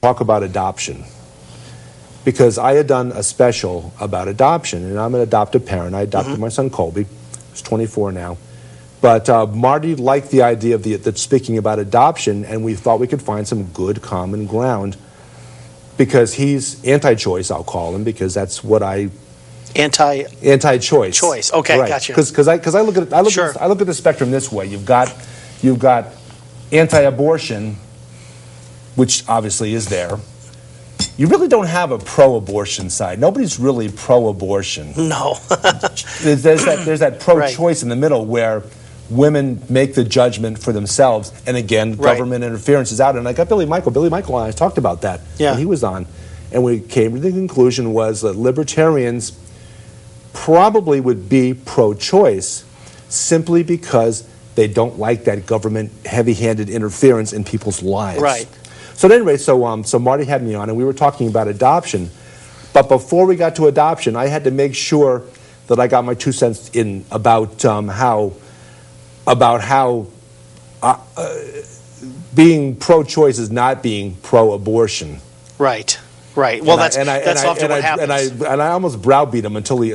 talk about adoption. Because I had done a special about adoption, and I'm an adoptive parent. I adopted my son Colby. He's 24 now. But Marty liked the idea of that speaking about adoption, and we thought we could find some good common ground because he's anti-choice, I'll call him, because that's what I... Anti-choice. Choice, okay, right. Gotcha. Because I look at the spectrum this way. You've got anti-abortion, which obviously is there. You really don't have a pro-abortion side. Nobody's really pro-abortion. No. there's that pro-choice in the middle where women make the judgment for themselves, and again, government interference is out. And I got Billy Michael and I talked about that when he was on, and we came to the conclusion was that libertarians probably would be pro-choice simply because they don't like that government heavy-handed interference in people's lives. Right. So anyway, so Marty had me on, and we were talking about adoption. But before we got to adoption, I had to make sure that I got my 2 cents in about how being pro-choice is not being pro-abortion. Right. Right. Well, that's often what happens. And I almost browbeat him until we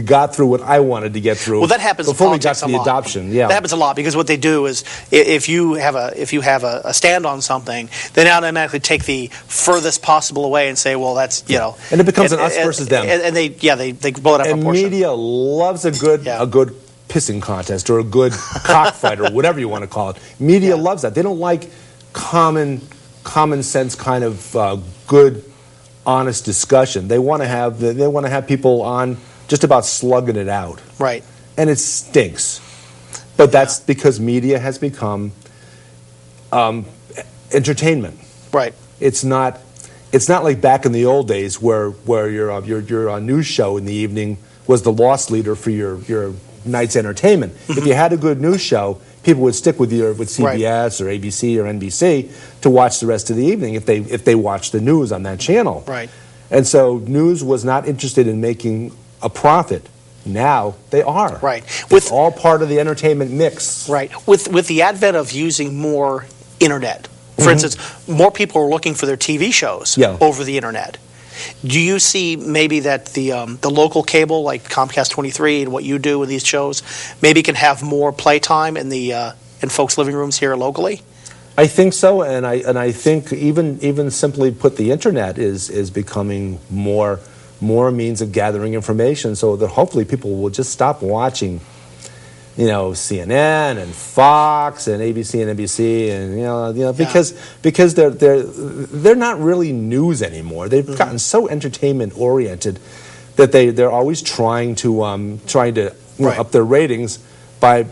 got through what I wanted to get through. Well, that happens before we got to the adoption. Yeah, that happens a lot because what they do is if you have a stand on something, they now automatically take the furthest possible away and say, well, that's and it becomes an us versus them. And they blow it up. And media loves a good pissing contest or a good cockfight or whatever you want to call it. Media loves that. They don't like common sense kind of good, honest discussion. They want to have people on just about slugging it out. Right. And it stinks. But that's because media has become entertainment. Right. It's not like back in the old days where your news show in the evening was the loss leader for your night's entertainment. If you had a good news show, people would stick with CBS or ABC or NBC to watch the rest of the evening if they watched the news on that channel. Right. And so news was not interested in making a profit. Now they are. Right. It's all part of the entertainment mix. Right. With the advent of using more internet, for instance, more people are looking for their TV shows over the internet. Do you see maybe that the local cable like Comcast 23 and what you do with these shows maybe can have more playtime in folks' living rooms here locally? I think so, and I think even simply put, the internet is becoming more means of gathering information, so that hopefully people will just stop watching, CNN and Fox and ABC and NBC and because they're not really news anymore. They've gotten so entertainment oriented that they're always trying to up their ratings by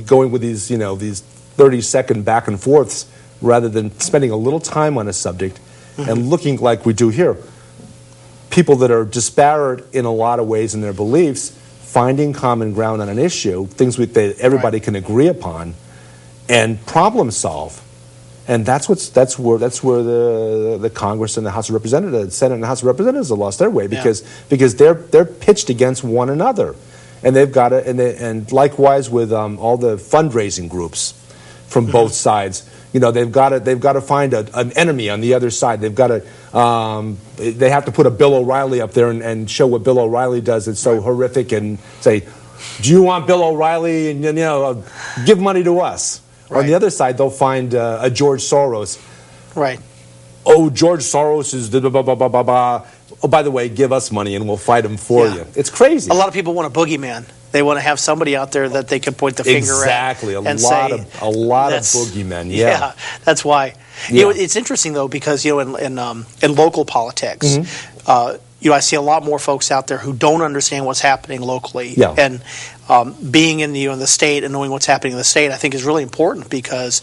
going with these 30-second back and forths rather than spending a little time on a subject and looking like we do here. People that are disparate in a lot of ways in their beliefs, finding common ground on an issue, things that everybody can agree upon, and problem solve. And that's where the Congress and the House of Representatives, the Senate and the House of Representatives have lost their way because they're pitched against one another, and they've got to and likewise with all the fundraising groups from both sides. They've got to find an enemy on the other side. They've got to they have to put a Bill O'Reilly up there and show what Bill O'Reilly does. It's so horrific, and say, do you want Bill O'Reilly? And give money to us. Right. On the other side, they'll find a George Soros. Right. Oh, George Soros is blah, blah, blah, blah, blah. Oh, by the way, give us money and we'll fight him for you. It's crazy. A lot of people want a boogeyman. They want to have somebody out there that they can point the finger at. Exactly. A lot of boogeymen. Yeah. That's why. It's interesting though because in local politics, I see a lot more folks out there who don't understand what's happening locally. Yeah. And being in the state and knowing what's happening in the state, I think is really important because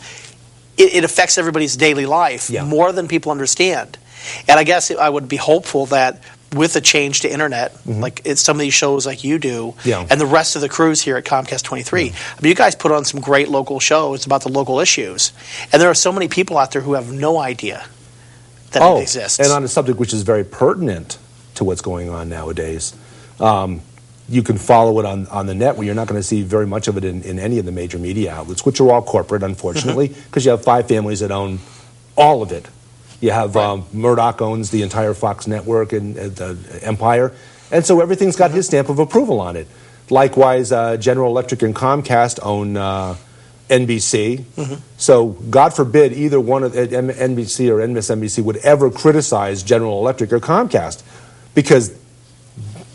it affects everybody's daily life more than people understand. And I guess I would be hopeful that with a change to internet, like it's some of these shows like you do, and the rest of the crews here at Comcast 23, I mean, you guys put on some great local shows about the local issues. And there are so many people out there who have no idea that it exists. And on a subject which is very pertinent to what's going on nowadays, you can follow it on the net where you're not going to see very much of it in any of the major media outlets, which are all corporate, unfortunately, because you have 5 families that own all of it. You have Murdoch owns the entire Fox network and the empire, and so everything's got his stamp of approval on it. Likewise, General Electric and Comcast own NBC. So God forbid either one of NBC or MSNBC would ever criticize General Electric or Comcast, because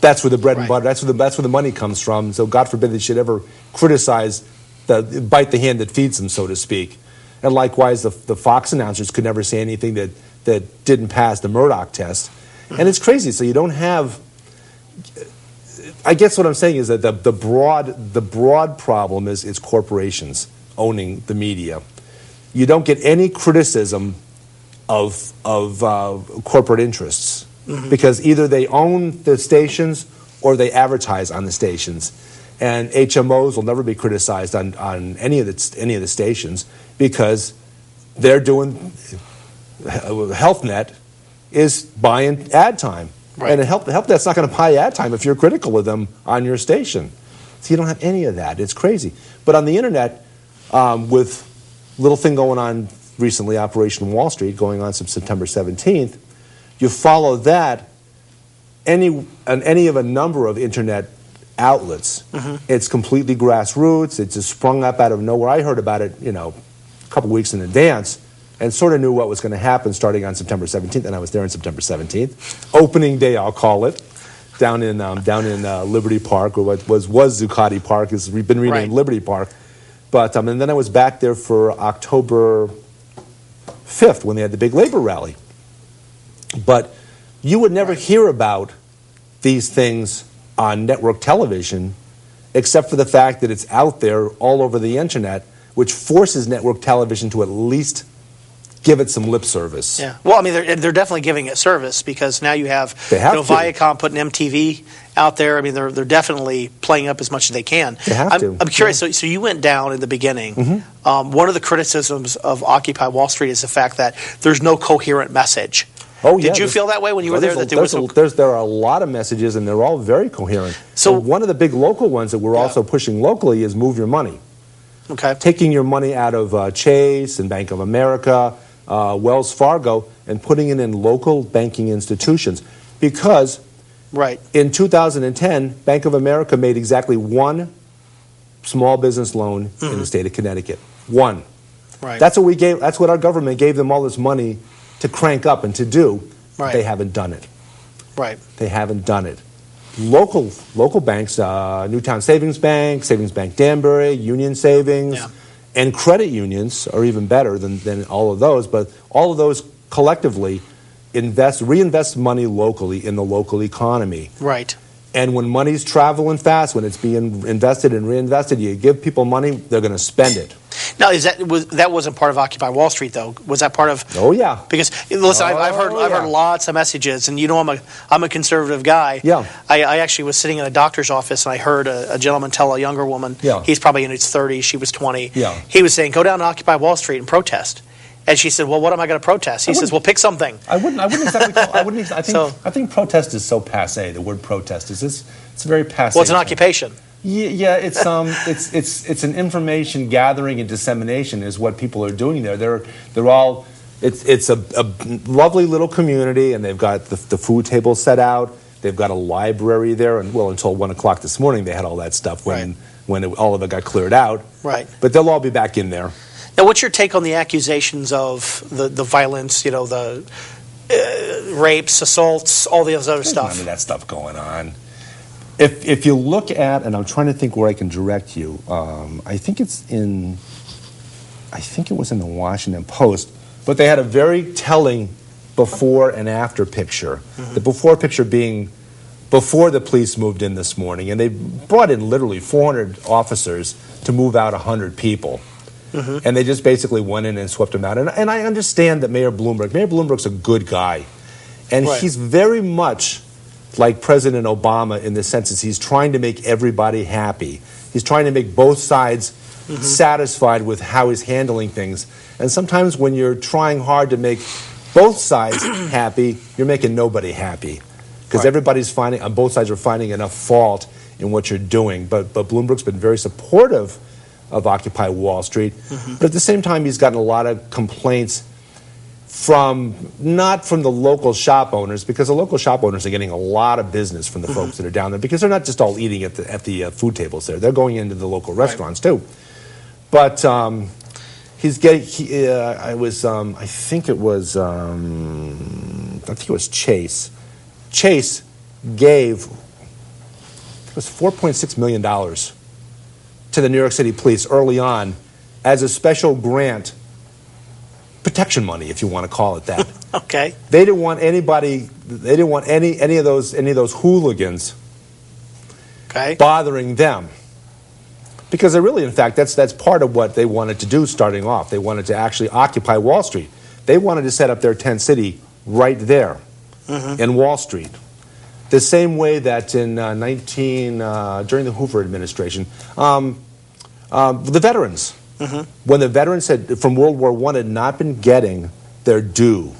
that's where the bread and butter, that's where the money comes from. So God forbid they should ever criticize, bite the hand that feeds them, so to speak. And likewise, the Fox announcers could never say anything that didn't pass the Murdoch test. And it's crazy. So you don't have. I guess what I'm saying is that the broad problem is corporations owning the media. You don't get any criticism of corporate interests, because either they own the stations or they advertise on the stations. And HMOs will never be criticized on any of the stations, because they're doing. HealthNet is buying ad time. Right. And HealthNet's not going to buy ad time if you're critical of them on your station. So you don't have any of that. It's crazy. But on the internet, with little thing going on recently, Operation Wall Street, going on since September 17th, you follow that, any of a number of internet outlets. It's completely grassroots. It just sprung up out of nowhere. I heard about it, a couple weeks in advance, and sort of knew what was going to happen starting on September 17th, and I was there on September 17th. Opening day, I'll call it, down in Liberty Park, or what was Zuccotti Park. It's been renamed Liberty Park. But and then I was back there for October 5th when they had the big labor rally. But you would never hear about these things on network television, except for the fact that it's out there all over the internet, which forces network television to at least give it some lip service. Yeah. Well, I mean, they're definitely giving it service, because now you have Viacom putting MTV out there. I mean, they're definitely playing up as much as they can. They have to. I'm curious. So you went down in the beginning. One of the criticisms of Occupy Wall Street is the fact that there's no coherent message. Oh, yeah. Did you feel that way when you were there? There are a lot of messages, and they're all very coherent. So one of the big local ones that we're also pushing locally is Move Your Money. Okay. Taking your money out of Chase and Bank of America, Wells Fargo, and putting it in local banking institutions. Because in 2010, Bank of America made exactly one small business loan in the state of Connecticut. One. That's what our government gave them all this money to crank up and to do. They haven't done it. They haven't done it. Local banks, Newtown Savings Bank Danbury, Union Savings, and credit unions are even better than all of those. But all of those collectively reinvest money locally in the local economy. And when money's traveling fast, when it's being invested and reinvested, you give people money, they're going to spend it. Now, that wasn't part of Occupy Wall Street, though? Was that part of? Oh yeah. Because listen, I've heard lots of messages, and I'm a conservative guy. Yeah. I actually was sitting in a doctor's office, and I heard a gentleman tell a younger woman. Yeah. He's probably in his 30s. She was 20. Yeah. He was saying, "Go down to Occupy Wall Street and protest." And she said, "Well, what am I going to protest?" He says, "Well, pick something." I wouldn't exactly call. I think protest is so passé. The word protest it's very passé. Well, it's an occupation. Yeah, it's an information gathering and dissemination is what people are doing there. They're all. It's a lovely little community, and they've got the food table set out. They've got a library there, and until 1 o'clock this morning they had all that stuff when all of it got cleared out. But they'll all be back in there. Now, what's your take on the accusations of the violence, the rapes, assaults, all the other stuff? None of that stuff going on. If you look at, and I'm trying to think where I can direct you, I think it was in the Washington Post, but they had a very telling before and after picture. The before picture being before the police moved in this morning, and they brought in literally 400 officers to move out 100 people. And they just basically went in and swept them out. And I understand that Mayor Bloomberg's a good guy. And he's very much like President Obama in the sense that he's trying to make everybody happy. He's trying to make both sides satisfied with how he's handling things. And sometimes when you're trying hard to make both sides happy, you're making nobody happy. Because everybody's on both sides are finding enough fault in what you're doing. But Bloomberg's been very supportive of Occupy Wall Street. But at the same time, he's gotten a lot of complaints not from the local shop owners, because the local shop owners are getting a lot of business from the folks that are down there, because they're not just all eating at the food tables there. They're going into the local restaurants too. But he's getting. I think it was Chase. Chase gave $4.6 million to the New York City Police early on as a special grant. Protection money, if you want to call it that. Okay. They didn't want anybody. They didn't want any of those hooligans bothering them, because they really, in fact, that's part of what they wanted to do starting off. They wanted to actually occupy Wall Street. They wanted to set up their tent city right there in Wall Street, the same way that in during the Hoover administration, the veterans. When the veterans from World War I had not been getting their due,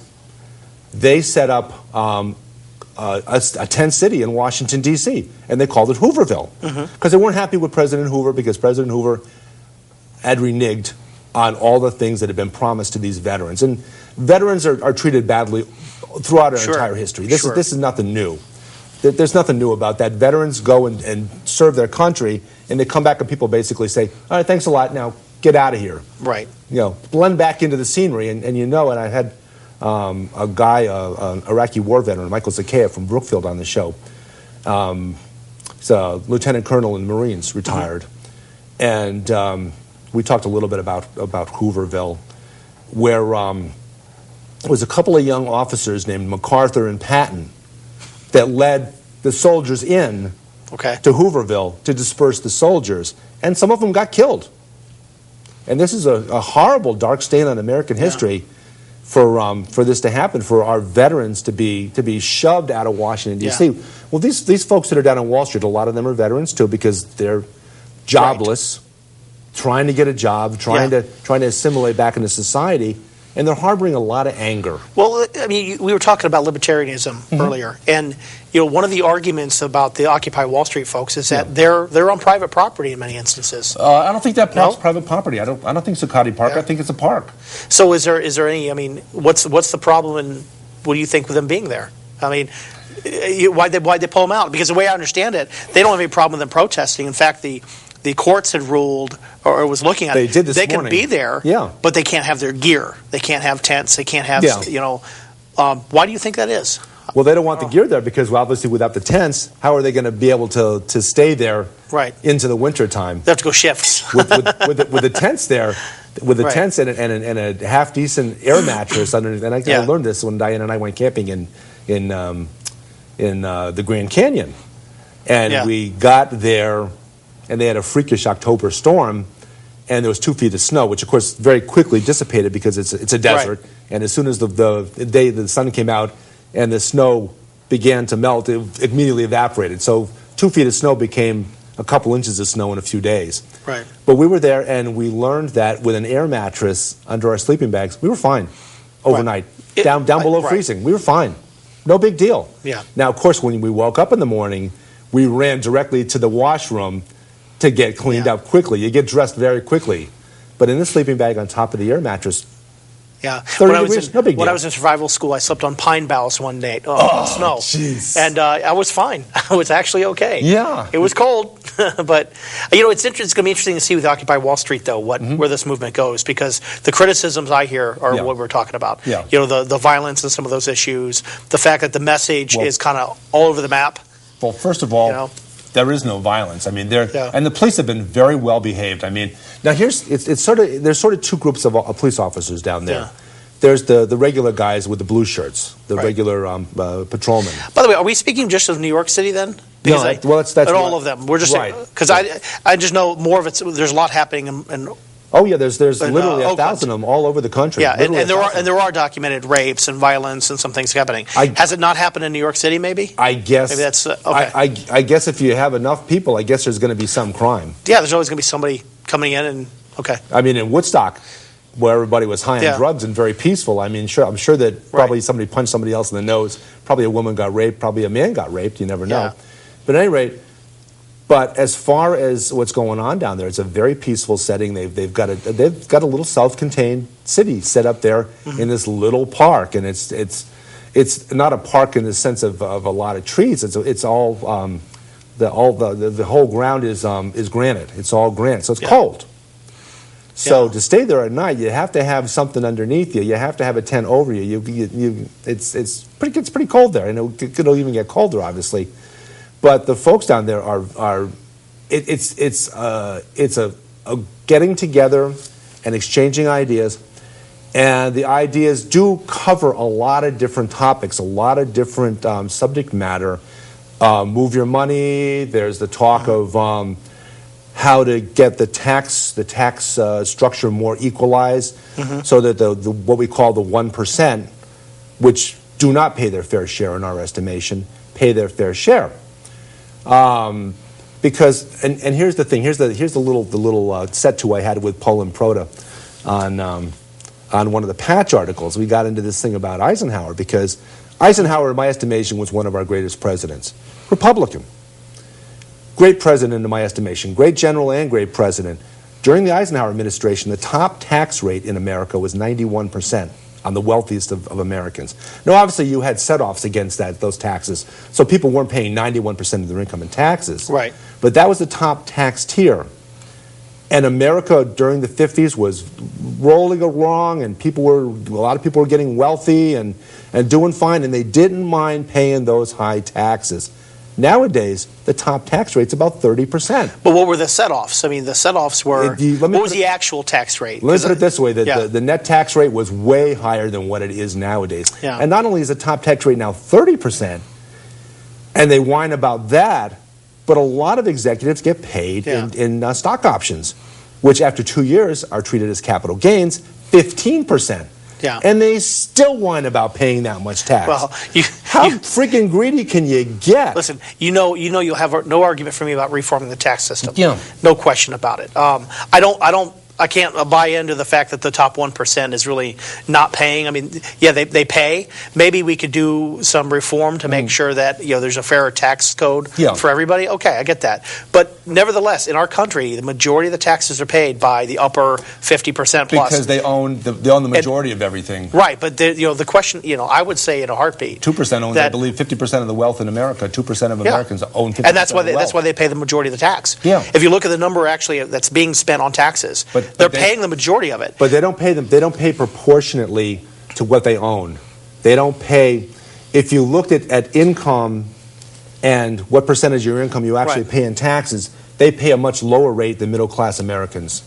they set up a tent city in Washington, D.C., and they called it Hooverville, because they weren't happy with President Hoover, because President Hoover had reneged on all the things that had been promised to these veterans. And veterans are treated badly throughout our entire history. This is nothing new. There's nothing new about that. Veterans go and serve their country, and they come back and people basically say, all right, thanks a lot, now get out of here. Right. Blend back into the scenery. And I had a guy, an Iraqi war veteran, Michael Zakea from Brookfield, on the show. He's a lieutenant colonel in the Marines, retired. And we talked a little bit about Hooverville, where there was a couple of young officers named MacArthur and Patton that led the soldiers in to Hooverville to disperse the soldiers. And some of them got killed. And this is a horrible dark stain on American history for this to happen, for our veterans to be shoved out of Washington, D.C. Well, these folks that are down on Wall Street, a lot of them are veterans too, because they're jobless, trying to get a job, trying to assimilate back into society, and they're harboring a lot of anger. Well, I mean, we were talking about libertarianism earlier, and one of the arguments about the Occupy Wall Street folks is that they're on private property in many instances. I don't think that park's private property. I don't think Zuccotti Park. I think it's a park. So is there any? I mean, what's the problem, and what do you think with them being there? I mean, why'd they pull them out? Because the way I understand it, they don't have any problem with them protesting. In fact, the courts had ruled, or was looking at it, they can be there, but they can't have their gear. They can't have tents. They can't have, why do you think that is? Well, they don't want the gear there because, obviously, without the tents, how are they going to be able to stay there into the winter time? They have to go shifts. with the tents there, with the tents and a half-decent air mattress underneath. And I learned this when Diane and I went camping in the Grand Canyon. And we got there, and they had a freakish October storm, and there was 2 feet of snow, which of course very quickly dissipated because it's a desert. And as soon as the sun came out and the snow began to melt, it immediately evaporated. So 2 feet of snow became a couple inches of snow in a few days. Right. But we were there, and we learned that with an air mattress under our sleeping bags, we were fine overnight, down below freezing. We were fine. No big deal. Yeah. Now, of course, when we woke up in the morning, we ran directly to the washroom to get cleaned up quickly. You get dressed very quickly. But in the sleeping bag on top of the air mattress, 30 degrees, no big deal. When I was in survival school, I slept on pine boughs one day. Snow. Jeez. And I was fine. I was actually okay. Yeah. It was cold. But, it's going to be interesting to see with Occupy Wall Street, though, where this movement goes, because the criticisms I hear are what we're talking about. Yeah. The violence and some of those issues, the fact that the message is kind of all over the map. Well, first of all, there is no violence. I mean, and the police have been very well behaved. I mean, now there's sort of two groups of police officers down there. Yeah. There's the regular guys with the blue shirts, the regular patrolmen. By the way, are we speaking just of New York City then? Because that's all of them. We're just because I just know more of it. There's a lot happening in Oh yeah, there's literally 1,000 of them all over the country. Yeah, and there are documented rapes and violence and some things happening. Has it not happened in New York City? Maybe. I guess. Maybe that's okay. I guess if you have enough people, I guess there's going to be some crime. Yeah, there's always going to be somebody coming in and I mean, in Woodstock, where everybody was high on drugs and very peaceful. I mean, I'm sure that probably somebody punched somebody else in the nose. Probably a woman got raped. Probably a man got raped. You never know. But at any rate, But as far as what's going on down there, it's a very peaceful setting. They've got a little self-contained city set up there in this little park, and it's not a park in the sense of a lot of trees. It's all the whole ground is granite. It's all granite, so it's cold. So to stay there at night, you have to have something underneath you. You have to have a tent over you. It's pretty cold there, and it'll even get colder, obviously. But the folks down there it's a getting together and exchanging ideas, and the ideas do cover a lot of different topics, a lot of different subject matter. Move your money. There's the talk of how to get the tax structure more equalized, so that the what we call the 1%, which do not pay their fair share in our estimation, pay their fair share. Because and here's the thing. Here's the little set-to I had with Paul and Proda on one of the Patch articles. We got into this thing about Eisenhower, because Eisenhower, in my estimation, was one of our greatest presidents. Republican. Great president in my estimation. Great general and great president. During the Eisenhower administration, the top tax rate in America was 91% on the wealthiest of Americans. Now, obviously, you had set-offs against those taxes, so people weren't paying 91% of their income in taxes. Right. But that was the top tax tier. And America during the 50s was rolling along, and a lot of people were getting wealthy and doing fine, and they didn't mind paying those high taxes. Nowadays, the top tax rate's about 30%. But what were the set-offs? I mean, the set-offs were, what was the actual tax rate? Let me put it this way, the net tax rate was way higher than what it is nowadays. Yeah. And not only is the top tax rate now 30%, and they whine about that, but a lot of executives get paid in stock options, which after 2 years are treated as capital gains, 15%. Yeah. And they still whine about paying that much tax. Well, how freaking greedy can you get? Listen, you'll have no argument from me about reforming the tax system. Yeah. No question about it. I can't buy into the fact that the top 1% is really not paying. I mean, yeah, they pay. Maybe we could do some reform to make sure that there's a fairer tax code for everybody. Okay, I get that. But nevertheless, in our country, the majority of the taxes are paid by the upper 50% plus. Because they own the majority of everything. Right, but the question, I would say in a heartbeat, 2% owns, I believe, 50% of the wealth in America. 2% of Americans own 50%. And that's why they pay the majority of the tax. Yeah. If you look at the number actually that's being spent on taxes, they're paying the majority of it. But they don't pay them. They don't pay proportionately to what they own. They don't pay. If you looked at income and what percentage of your income you actually pay in taxes, they pay a much lower rate than middle-class Americans.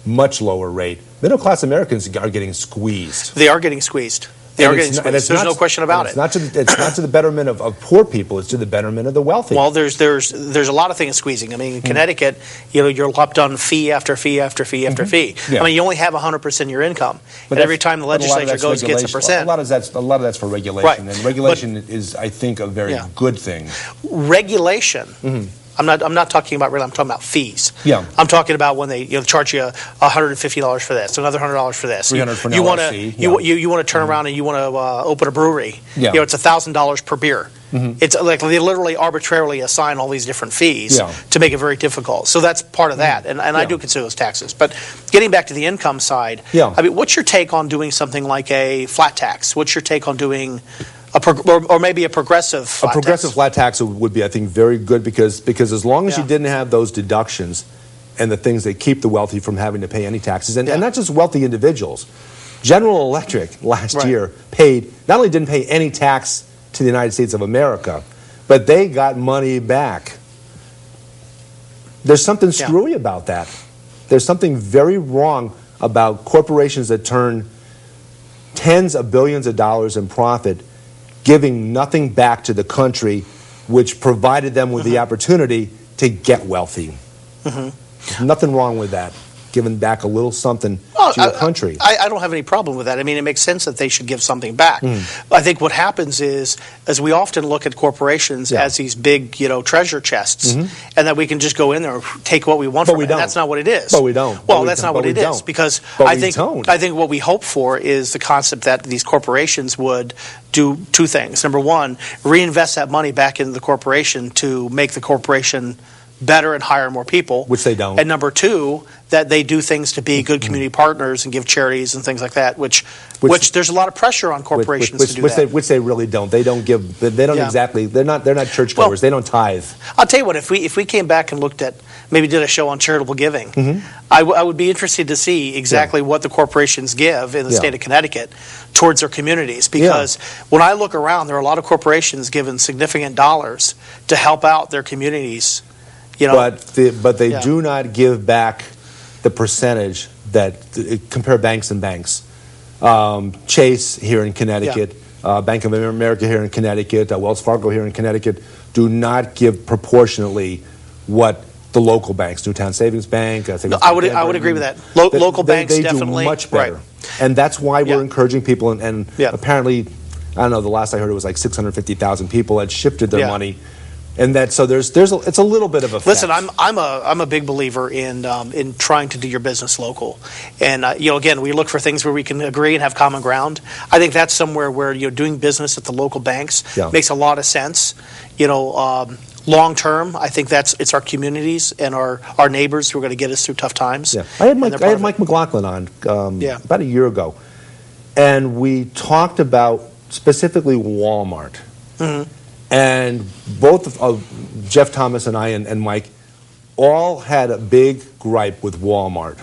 Much lower rate. Middle-class Americans are getting squeezed. They are getting squeezed. There's no question about it. It's not to the betterment of poor people. It's to the betterment of the wealthy. Well, there's a lot of things squeezing. I mean, in Connecticut, you're lopped on fee after fee after fee after fee. Yeah. I mean, you only have 100% of your income, and every time the legislature goes gets a percent. A lot of that's for regulation, right. And regulation is, I think, a very good thing. Regulation. I'm not talking about I'm talking about fees. Yeah. I'm talking about when they charge you $150 for this, another $100 for this. $300 for an LLC. You want to turn around and you want to open a brewery. Yeah. It's $1,000 per beer. It's like they literally arbitrarily assign all these different fees to make it very difficult. So that's part of that, and I do consider those taxes. But getting back to the income side, I mean, what's your take on doing something like a flat tax? What's your take on doing or maybe a progressive flat tax? A progressive flat tax would be, I think, very good because as long as you didn't have those deductions and the things that keep the wealthy from having to pay any taxes, and not just wealthy individuals. General Electric last year not only didn't pay any tax to the United States of America, but they got money back. There's something screwy about that. There's something very wrong about corporations that turn tens of billions of dollars in profit giving nothing back to the country, which provided them with the opportunity to get wealthy. There's nothing wrong with that, giving back a little something to your country. I don't have any problem with that. I mean, it makes sense that they should give something back. I think what happens is we often look at corporations as these big, treasure chests, and that we can just go in there and take what we want from it. And that's not what it is. But we don't. Well, that's not what it is, because I think what we hope for is the concept that these corporations would do two things. Number one, reinvest that money back into the corporation to make the corporation better and hire more people. Which they don't. And number two, that they do things to be good community partners and give charities and things like that, which there's a lot of pressure on corporations to do that. Which they really don't. They don't give. They don't exactly. They're not churchgoers. Well, they don't tithe. I'll tell you what. If we came back and looked at, maybe did a show on charitable giving, I would be interested to see exactly what the corporations give in the state of Connecticut towards their communities. Because when I look around, there are a lot of corporations giving significant dollars to help out their communities. You know, but they do not give back the percentage that compare banks and banks. Chase here in Connecticut, Bank of America here in Connecticut, Wells Fargo here in Connecticut do not give proportionately what the local banks, Newtown Savings Bank. I would agree with that. Local banks they definitely do much better, and that's why we're encouraging people. And apparently, I don't know. The last I heard, it was like 650,000 people had shifted their money. And so it's a little bit of a. Listen, I'm a big believer in trying to do your business local, and again, we look for things where we can agree and have common ground. I think that's somewhere where doing business at the local banks makes a lot of sense. Long term, I think it's our communities and our neighbors who are going to get us through tough times. Yeah, I had Mike McLaughlin on about a year ago, and we talked about specifically Walmart. And both Jeff Thomas and I and Mike all had a big gripe with Walmart,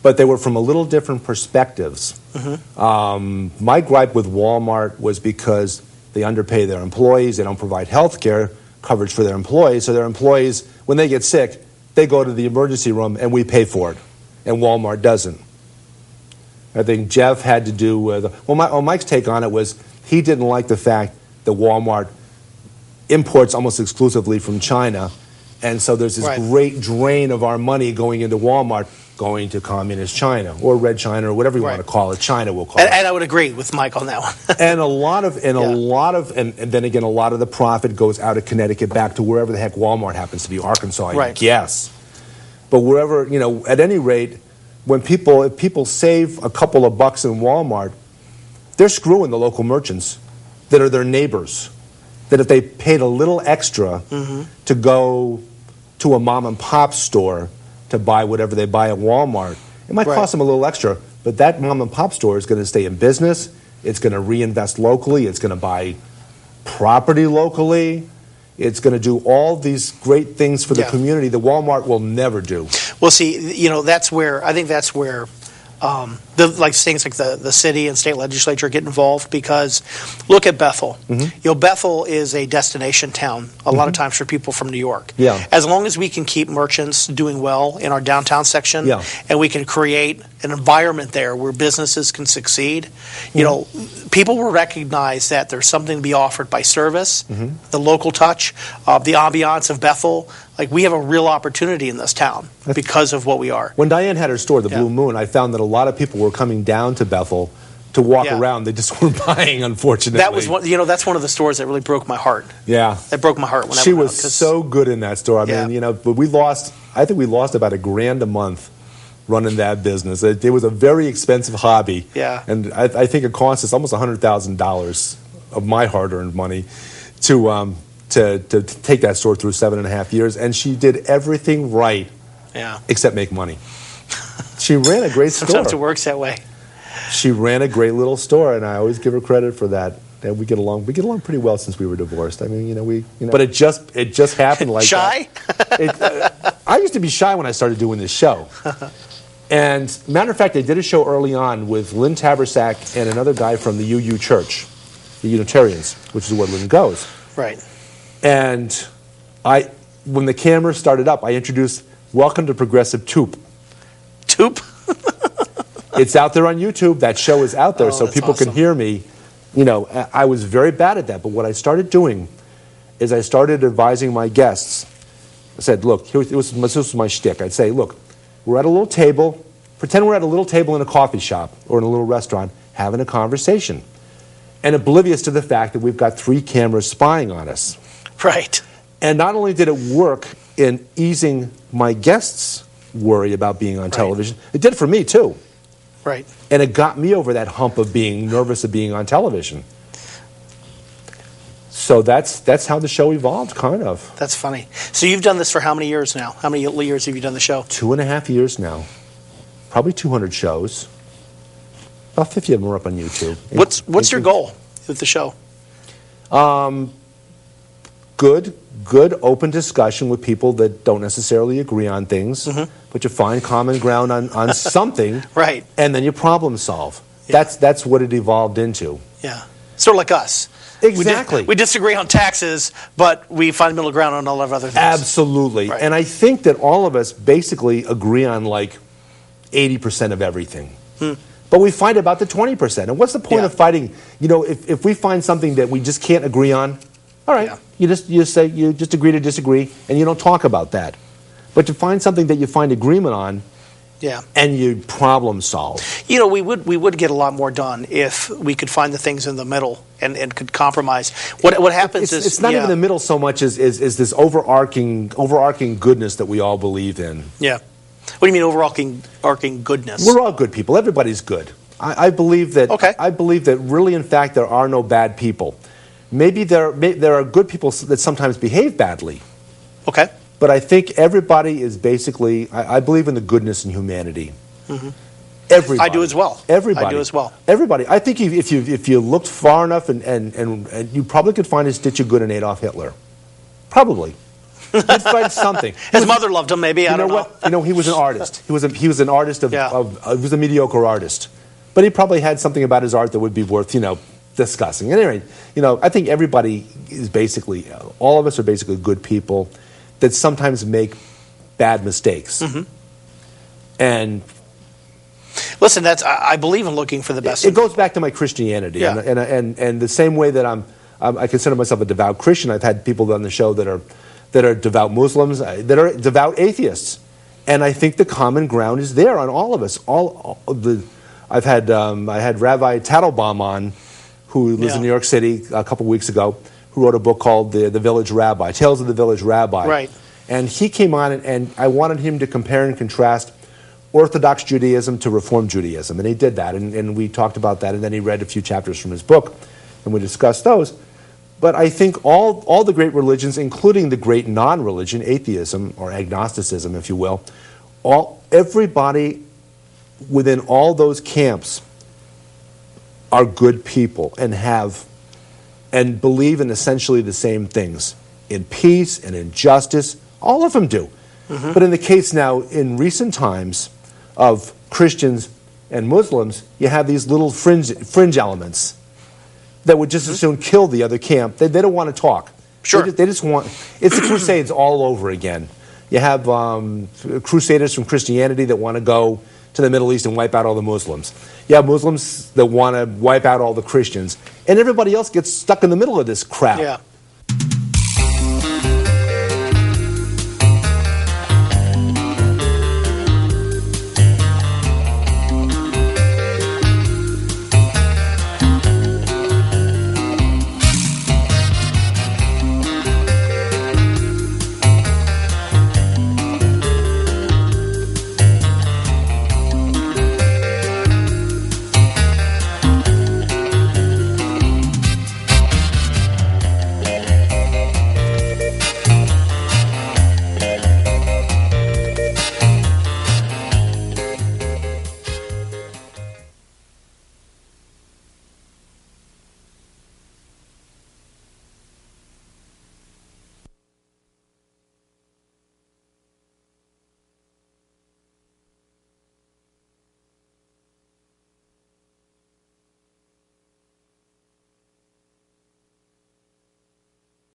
but they were from a little different perspectives. My gripe with Walmart was because they underpay their employees, they don't provide health care coverage for their employees, so their employees, when they get sick, they go to the emergency room and we pay for it, and Walmart doesn't. I think Jeff had to do with, Mike's take on it was he didn't like the fact that Walmart imports almost exclusively from China, and so there's this great drain of our money going into Walmart, going to communist China or Red China or whatever you want to call it. China will call it. And I would agree with Mike on that one. And then again, a lot of the profit goes out of Connecticut back to wherever the heck Walmart happens to be, Arkansas, I guess. But wherever, at any rate, if people save a couple of bucks in Walmart, they're screwing the local merchants that are their neighbors. That if they paid a little extra to go to a mom and pop store to buy whatever they buy at Walmart, it might cost them a little extra, but that mom and pop store is going to stay in business, it's going to reinvest locally, it's going to buy property locally, it's going to do all these great things for the community that Walmart will never do. Well, see, that's where things like the city and state legislature get involved, because look at Bethel. Bethel is a destination town a lot of times for people from New York. As long as we can keep merchants doing well in our downtown section, and we can create an environment there where businesses can succeed, people will recognize that there's something to be offered by service, the local touch, the ambiance of Bethel. Like, we have a real opportunity in this town because of what we are. When Diane had her store, the Blue Moon, I found that a lot of people were coming down to Bethel to walk around. They just weren't buying, unfortunately. That was that's one of the stores that really broke my heart. Yeah, that broke my heart when she was so good in that store. I mean, but I think we lost about $1,000 a month running that business. It was a very expensive hobby. And I think it cost us almost $100,000 of my hard-earned money to take that store through 7.5 years, and she did everything right, except make money. She ran a great store. Sometimes it works that way. She ran a great little store, and I always give her credit for that. And we get along pretty well since we were divorced. I mean, but it just happened like shy? That. I used to be shy when I started doing this show. And matter of fact, I did a show early on with Lynn Tabersack and another guy from the UU Church, the Unitarians, which is where Lynn goes. Right. And when the camera started up, I introduced "Welcome to Progressive Toop." Toop? It's out there on YouTube. That show is out there, so people can hear me. I was very bad at that, but what I started doing is I started advising my guests. I said, look, this was my shtick. I'd say, look, we're at a little table. Pretend we're at a little table in a coffee shop or in a little restaurant having a conversation, and oblivious to the fact that we've got 3 cameras spying on us. Right. And not only did it work in easing my guests' worry about being on television, it did it for me too. Right. And it got me over that hump of being nervous of being on television. So that's how the show evolved, kind of. That's funny. So you've done this for how many years now? How many years have you done the show? 2.5 years now. Probably 200 shows. About 50 of them are up on YouTube. What's your goal with the show? Good open discussion with people that don't necessarily agree on things, but you find common ground on something, right? And then you problem solve. Yeah. That's what it evolved into. Yeah, sort of like us. Exactly. We disagree on taxes, but we find middle ground on all of other things. Absolutely. Right. And I think that all of us basically agree on like 80% of everything. But we fight about the 20%. And what's the point of fighting? You know, if we find something that we just can't agree on, all right, you just agree to disagree, and you don't talk about that. But to find something that you find agreement on, and you problem solve. You know, we would get a lot more done if we could find the things in the middle and could compromise. What happens is it's not even the middle so much as this overarching goodness that we all believe in. Yeah. What do you mean overarching goodness? We're all good people. Everybody's good. I believe that. Okay. I believe that really, in fact, there are no bad people. Maybe there are good people that sometimes behave badly. Okay. But I think everybody is basically, I believe in the goodness in humanity. Everybody. I do as well. Everybody. I do as well. Everybody. I think if you looked far enough and you probably could find a stitch of good in Adolf Hitler. Probably. You'd find something. His mother loved him, maybe. I don't know. You know, he was an artist. He was an artist he was a mediocre artist. But he probably had something about his art that would be worth, discussing. Anyway, I think everybody is basically, all of us are basically good people that sometimes make bad mistakes. And listen, I believe in looking for the best. It goes back to my Christianity, and the same way that I consider myself a devout Christian. I've had people on the show that are devout Muslims, that are devout atheists, and I think the common ground is there on all of us. I had Rabbi Tattlebaum on, who lives in New York City, a couple weeks ago, who wrote a book called The Village Rabbi, Tales of the Village Rabbi. Right. And he came on, and I wanted him to compare and contrast Orthodox Judaism to Reform Judaism, and he did that, and we talked about that, and then he read a few chapters from his book, and we discussed those. But I think all the great religions, including the great non-religion, atheism, or agnosticism, if you will, everybody within all those camps are good people and believe in essentially the same things, in peace and in justice. All of them do. But in the case now, in recent times, of Christians and Muslims, you have these little fringe elements that would just as soon kill the other camp. They don't want to talk. Sure. They just want, it's the Crusades all over again. You have crusaders from Christianity that want to go to the Middle East and wipe out all the Muslims. You have Muslims that want to wipe out all the Christians. And everybody else gets stuck in the middle of this crap. Yeah.